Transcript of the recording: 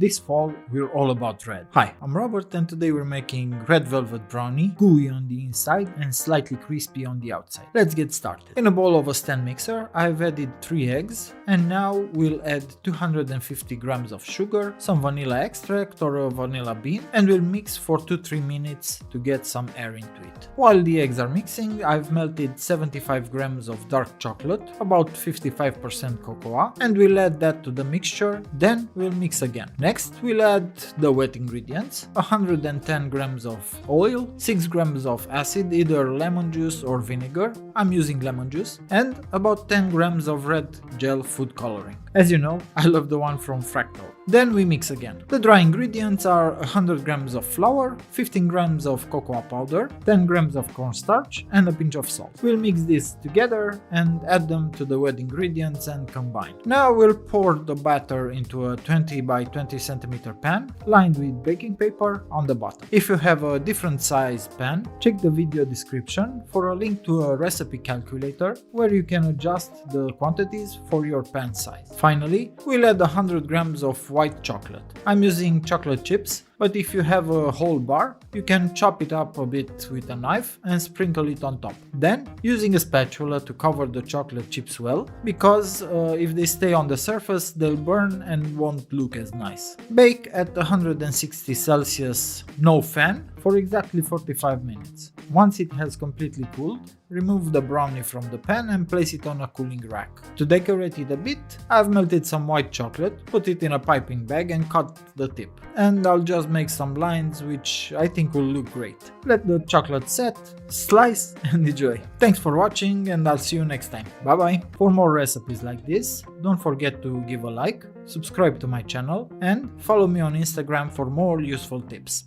This fall, we're all about red. Hi, I'm Robert and today we're making red velvet brownie, gooey on the inside and slightly crispy on the outside. Let's get started. In a bowl of a stand mixer, I've added 3 eggs and now we'll add 250 grams of sugar, some vanilla extract or a vanilla bean, and we'll mix for 2-3 minutes to get some air into it. While the eggs are mixing, I've melted 75 grams of dark chocolate, about 55% cocoa, and we'll add that to the mixture, then we'll mix again. Next, we'll add the wet ingredients, 110 grams of oil, 6 grams of acid, either lemon juice or vinegar, I'm using lemon juice, and about 10 grams of red gel food coloring. As you know, I love the one from Fractal. Then we mix again. The dry ingredients are 100 grams of flour, 15 grams of cocoa powder, 10 grams of cornstarch, and a pinch of salt. We'll mix this together and add them to the wet ingredients and combine. Now we'll pour the batter into a 20 by 20 centimeter pan lined with baking paper on the bottom. If you have a different size pan, check the video description for a link to a recipe calculator where you can adjust the quantities for your pan size. Finally, we'll add 100 grams of white chocolate. I'm using chocolate chips, but if you have a whole bar, you can chop it up a bit with a knife and sprinkle it on top. Then, using a spatula to cover the chocolate chips well, because if they stay on the surface, they'll burn and won't look as nice. Bake at 160 Celsius, no fan, for exactly 45 minutes. Once it has completely cooled, remove the brownie from the pan and place it on a cooling rack. To decorate it a bit, I've melted some white chocolate, put it in a piping bag and cut the tip. And I'll just make some lines which I think will look great. Let the chocolate set, slice and enjoy. Thanks for watching and I'll see you next time. Bye bye. For more recipes like this, don't forget to give a like, subscribe to my channel and follow me on Instagram for more useful tips.